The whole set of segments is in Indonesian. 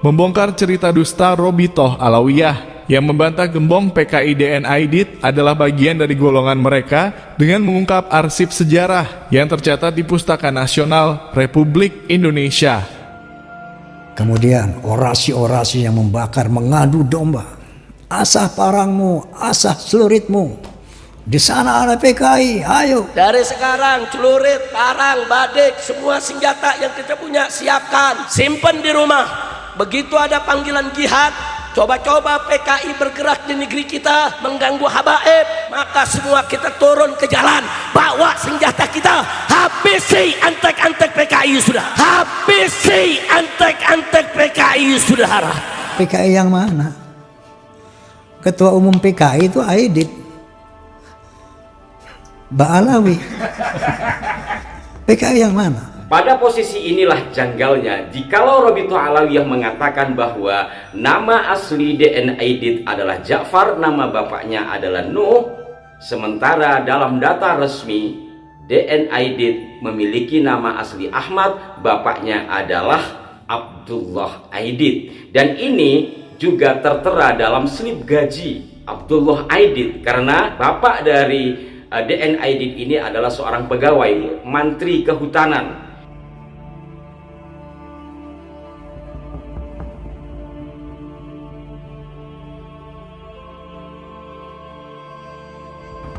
membongkar cerita dusta Robitoh Alawiyah yang membantah gembong PKI DN Aidit adalah bagian dari golongan mereka dengan mengungkap arsip sejarah yang tercatat di Pustaka Nasional Republik Indonesia. Kemudian orasi-orasi yang membakar mengadu domba. Asah parangmu, asah celuritmu. Di sana ada PKI, ayo. Dari sekarang celurit, parang, badik, semua senjata yang kita punya siapkan, simpen di rumah. Begitu ada panggilan jihad, coba-coba PKI bergerak di negeri kita mengganggu habaib, maka semua kita turun ke jalan, bawa senjata kita, habisi antek-antek PKI sudah. Habisi antek-antek PKI saudara. PKI yang mana? Ketua Umum PKI itu Aidit Ba'alawi. PKI yang mana? Pada posisi inilah janggalnya jikalau Robitoh Alawiyah mengatakan bahwa nama asli DN Aidit adalah Ja'far, nama bapaknya adalah Nuh, sementara dalam data resmi DN Aidit memiliki nama asli Ahmad, bapaknya adalah Abdullah Aidit, dan ini juga tertera dalam slip gaji Abdullah Aidit karena bapak dari DN Aidit ini adalah seorang pegawai Mantri Kehutanan.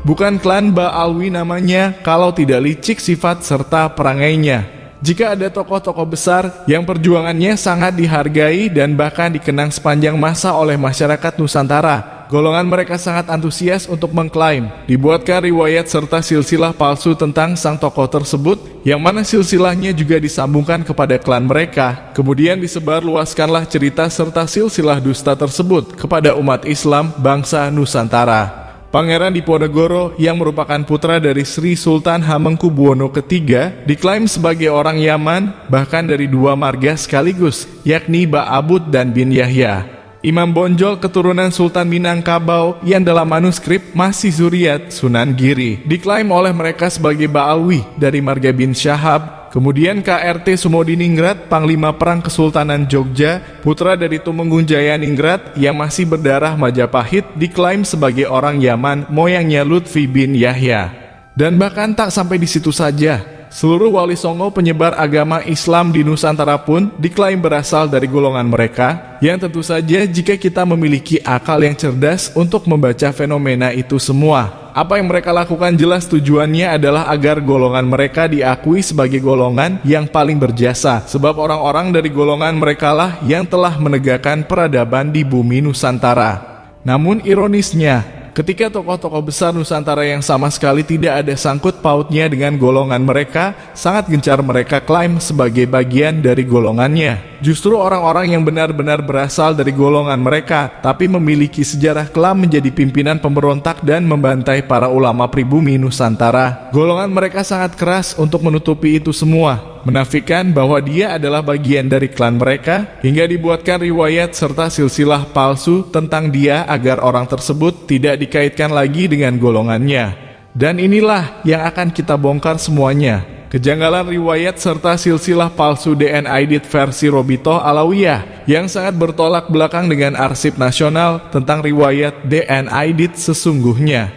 Bukan klan Ba'alwi namanya kalau tidak licik sifat serta perangainya. Jika ada tokoh-tokoh besar yang perjuangannya sangat dihargai dan bahkan dikenang sepanjang masa oleh masyarakat Nusantara, golongan mereka sangat antusias untuk mengklaim dibuatkan riwayat serta silsilah palsu tentang sang tokoh tersebut, yang mana silsilahnya juga disambungkan kepada klan mereka. Kemudian disebarluaskanlah cerita serta silsilah dusta tersebut kepada umat Islam bangsa Nusantara. Pangeran Diponegoro yang merupakan putra dari Sri Sultan Hamengkubuwono III diklaim sebagai orang Yaman, bahkan dari dua marga sekaligus, yakni Ba'abud dan bin Yahya. Imam Bonjol keturunan Sultan Minangkabau yang dalam manuskrip masih zuriat Sunan Giri diklaim oleh mereka sebagai Ba'alwi dari marga bin Syahab. Kemudian KRT Sumodiningrat, Panglima Perang Kesultanan Jogja, putra dari Tumenggung Jayaningrat yang masih berdarah Majapahit, diklaim sebagai orang Yaman, moyangnya Lutfi bin Yahya. Dan bahkan tak sampai di situ saja, seluruh wali songo penyebar agama Islam di Nusantara pun diklaim berasal dari golongan mereka, yang tentu saja jika kita memiliki akal yang cerdas untuk membaca fenomena itu semua. Apa yang mereka lakukan jelas tujuannya adalah agar golongan mereka diakui sebagai golongan yang paling berjasa, sebab orang-orang dari golongan merekalah yang telah menegakkan peradaban di bumi Nusantara. Namun ironisnya, ketika tokoh-tokoh besar Nusantara yang sama sekali tidak ada sangkut pautnya dengan golongan mereka, sangat gencar mereka klaim sebagai bagian dari golongannya. Justru orang-orang yang benar-benar berasal dari golongan mereka, tapi memiliki sejarah kelam menjadi pimpinan pemberontak dan membantai para ulama pribumi Nusantara. Golongan mereka sangat keras untuk menutupi itu semua, menafikan bahwa dia adalah bagian dari klan mereka, hingga dibuatkan riwayat serta silsilah palsu tentang dia agar orang tersebut tidak dikaitkan lagi dengan golongannya. Dan inilah yang akan kita bongkar semuanya. Kejanggalan riwayat serta silsilah palsu DN Aidit versi Robitoh Alawiyah yang sangat bertolak belakang dengan arsip nasional tentang riwayat DN Aidit sesungguhnya.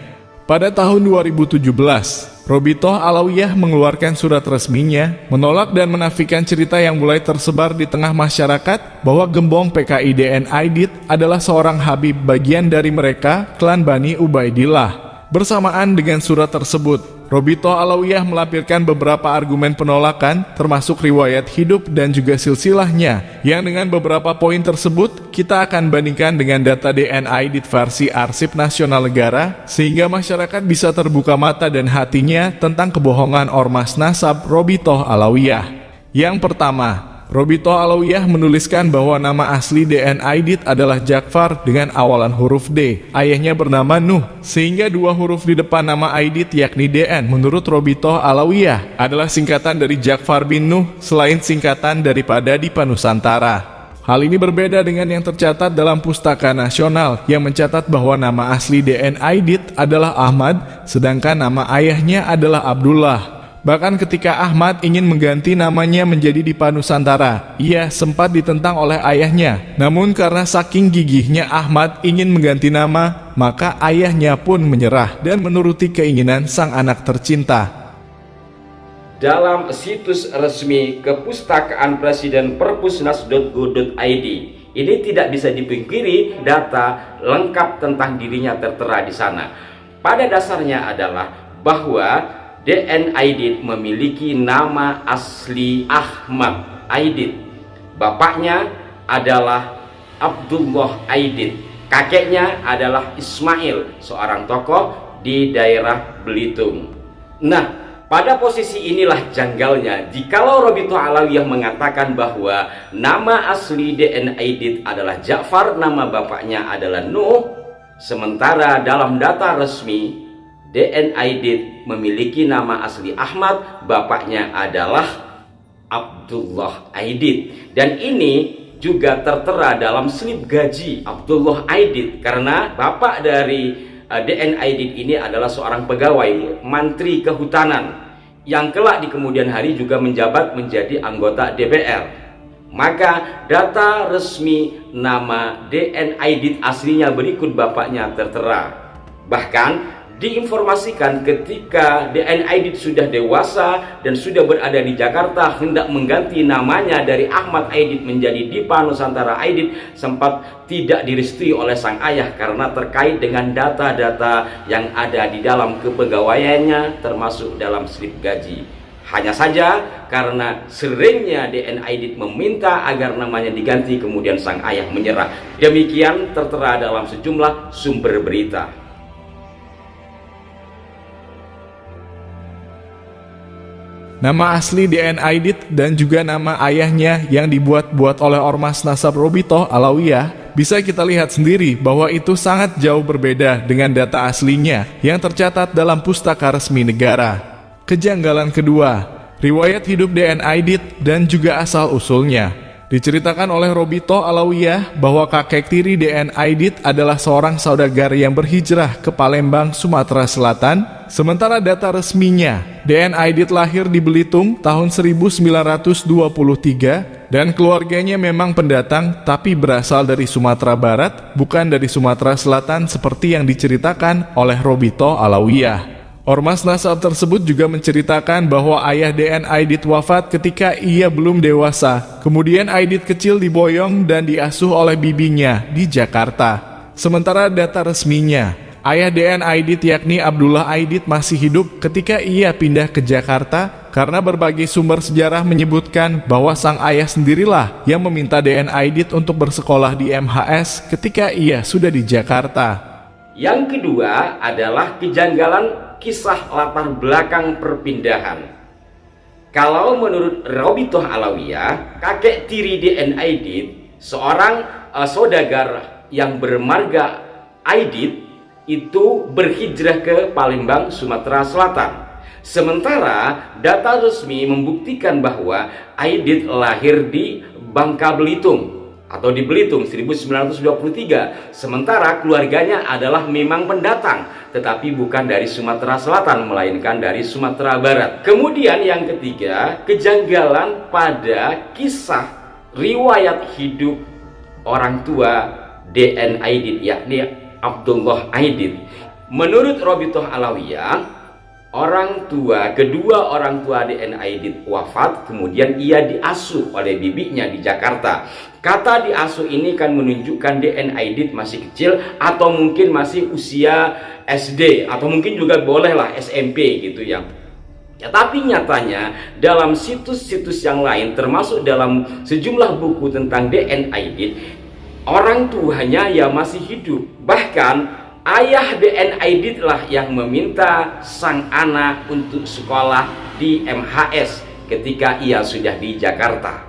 Pada tahun 2017, Robitoh Alawiyah mengeluarkan surat resminya menolak dan menafikan cerita yang mulai tersebar di tengah masyarakat bahwa gembong PKI DN Aidit adalah seorang Habib bagian dari mereka, klan Bani Ubaidillah. Bersamaan dengan surat tersebut, Robitoh Alawiyah melampirkan beberapa argumen penolakan, termasuk riwayat hidup dan juga silsilahnya, yang dengan beberapa poin tersebut kita akan bandingkan dengan data DN Aidit versi Arsip Nasional Negara, sehingga masyarakat bisa terbuka mata dan hatinya tentang kebohongan ormas nasab Robitoh Alawiyah. Yang pertama, Robitoh Alawiyah menuliskan bahwa nama asli DN Aidit adalah Ja'far dengan awalan huruf D. Ayahnya bernama Nuh, sehingga dua huruf di depan nama Aidit yakni DN menurut Robitoh Alawiyah adalah singkatan dari Ja'far bin Nuh selain singkatan daripada Dipa Nusantara. Hal ini berbeda dengan yang tercatat dalam Pustaka Nasional yang mencatat bahwa nama asli DN Aidit adalah Ahmad, sedangkan nama ayahnya adalah Abdullah. Bahkan ketika Ahmad ingin mengganti namanya menjadi Dipa Nusantara, ia sempat ditentang oleh ayahnya. Namun karena saking gigihnya Ahmad ingin mengganti nama, maka ayahnya pun menyerah dan menuruti keinginan sang anak tercinta. Dalam situs resmi Kepustakaan Presiden perpusnas.go.id, ini tidak bisa dipungkiri data lengkap tentang dirinya tertera di sana. Pada dasarnya adalah bahwa DN Aidit memiliki nama asli Ahmad Aidit. Bapaknya adalah Abdullah Aidit. Kakeknya adalah Ismail, seorang tokoh di daerah Belitung. Nah, pada posisi inilah janggalnya jikalau Robitoh Alawiyah mengatakan bahwa nama asli DN Aidit adalah Ja'far, nama bapaknya adalah Nuh, sementara dalam data resmi DN Aidit memiliki nama asli Ahmad, bapaknya adalah Abdullah Aidit. Dan ini juga tertera dalam slip gaji Abdullah Aidit, karena bapak dari DN Aidit ini adalah seorang pegawai Menteri Kehutanan yang kelak di kemudian hari juga menjabat menjadi anggota DPR. Maka data resmi nama DN Aidit aslinya berikut bapaknya tertera. Bahkan diinformasikan ketika DN Aidit sudah dewasa dan sudah berada di Jakarta, hendak mengganti namanya dari Ahmad Aidit menjadi Dipa Nusantara Aidit, sempat tidak direstui oleh sang ayah karena terkait dengan data-data yang ada di dalam kepegawaiannya, termasuk dalam slip gaji. Hanya saja karena seringnya DN Aidit meminta agar namanya diganti, kemudian sang ayah menyerah. Demikian tertera dalam sejumlah sumber berita. Nama asli DN Aidit dan juga nama ayahnya yang dibuat-buat oleh Ormas Nasab Robitoh Alawiyah, bisa kita lihat sendiri bahwa itu sangat jauh berbeda dengan data aslinya yang tercatat dalam pustaka resmi negara. Kejanggalan kedua, riwayat hidup DN Aidit dan juga asal-usulnya. Diceritakan oleh Robitoh Alawiyah bahwa kakek tiri DN Aidit adalah seorang saudagar yang berhijrah ke Palembang, Sumatera Selatan. Sementara data resminya, DN Aidit lahir di Belitung tahun 1923 dan keluarganya memang pendatang tapi berasal dari Sumatera Barat, bukan dari Sumatera Selatan seperti yang diceritakan oleh Robitoh Alawiyah. Ormas Nasab tersebut juga menceritakan bahwa ayah DN Aidit wafat ketika ia belum dewasa. Kemudian Aidit kecil diboyong dan diasuh oleh bibinya di Jakarta. Sementara data resminya, ayah DN Aidit yakni Abdullah Aidit masih hidup ketika ia pindah ke Jakarta karena berbagai sumber sejarah menyebutkan bahwa sang ayah sendirilah yang meminta DN Aidit untuk bersekolah di MHS ketika ia sudah di Jakarta. Yang kedua adalah kejanggalan kisah latar belakang perpindahan. Kalau menurut Robitoh Alawiyah, kakek tiri DN Aidit, seorang saudagar yang bermarga Aidit, itu berhijrah ke Palembang, Sumatera Selatan. Sementara data resmi membuktikan bahwa Aidit lahir di Bangka Belitung atau di Belitung 1923, sementara keluarganya adalah memang pendatang tetapi bukan dari Sumatera Selatan melainkan dari Sumatera Barat. Kemudian yang ketiga, kejanggalan pada kisah riwayat hidup orang tua DN Aidit yakni Abdullah Aidit. Menurut Robitoh Alawiyah, kedua orang tua DN Aidit wafat, kemudian ia diasuh oleh bibinya di Jakarta. Kata diasuh ini kan menunjukkan DN Aidit masih kecil atau mungkin masih usia SD atau mungkin juga bolehlah SMP gitu ya. Tapi nyatanya dalam situs-situs yang lain termasuk dalam sejumlah buku tentang DN Aidit, orang tuanya ya masih hidup. Bahkan ayah DN Aidit lah yang meminta sang anak untuk sekolah di MHS ketika ia sudah di Jakarta.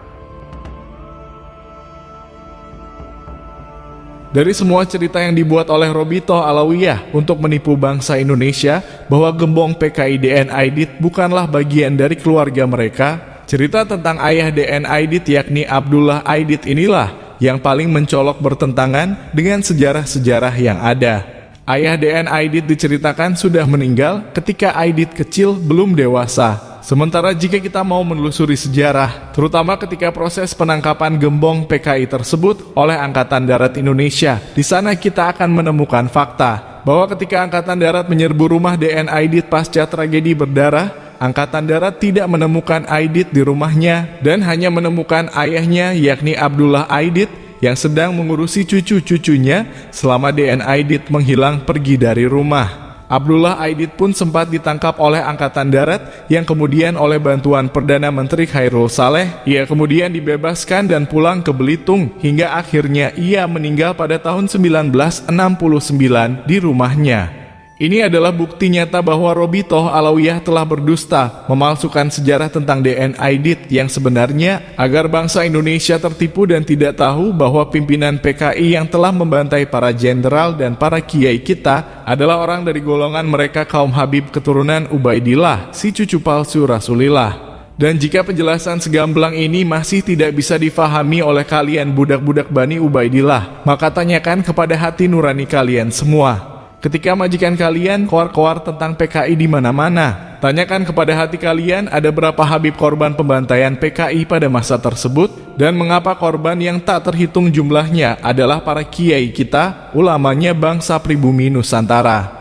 Dari semua cerita yang dibuat oleh Robitoh Alawiyah untuk menipu bangsa Indonesia bahwa gembong PKI DN Aidit bukanlah bagian dari keluarga mereka, cerita tentang ayah DN Aidit yakni Abdullah Aidit inilah yang paling mencolok bertentangan dengan sejarah-sejarah yang ada. Ayah DN Aidit diceritakan sudah meninggal ketika Aidit kecil belum dewasa. Sementara jika kita mau menelusuri sejarah, terutama ketika proses penangkapan gembong PKI tersebut oleh Angkatan Darat Indonesia, di sana kita akan menemukan fakta bahwa ketika Angkatan Darat menyerbu rumah DN Aidit pasca tragedi berdarah, Angkatan Darat tidak menemukan Aidit di rumahnya dan hanya menemukan ayahnya yakni Abdullah Aidit yang sedang mengurusi cucu-cucunya selama DN Aidit menghilang pergi dari rumah. Abdullah Aidit pun sempat ditangkap oleh Angkatan Darat yang kemudian oleh bantuan Perdana Menteri Khairul Saleh, ia kemudian dibebaskan dan pulang ke Belitung hingga akhirnya ia meninggal pada tahun 1969 di rumahnya. Ini adalah bukti nyata bahwa Robitoh Alawiyah telah berdusta, memalsukan sejarah tentang DN Aidit yang sebenarnya agar bangsa Indonesia tertipu dan tidak tahu bahwa pimpinan PKI yang telah membantai para jenderal dan para kiai kita adalah orang dari golongan mereka kaum Habib keturunan Ubaidillah, si cucu palsu Rasulillah. Dan jika penjelasan segamblang ini masih tidak bisa difahami oleh kalian budak-budak Bani Ubaidillah, maka tanyakan kepada hati nurani kalian semua. Ketika majikan kalian koar-koar tentang PKI di mana-mana, tanyakan kepada hati kalian ada berapa Habib korban pembantaian PKI pada masa tersebut dan mengapa korban yang tak terhitung jumlahnya adalah para kiai kita, ulamanya bangsa pribumi Nusantara.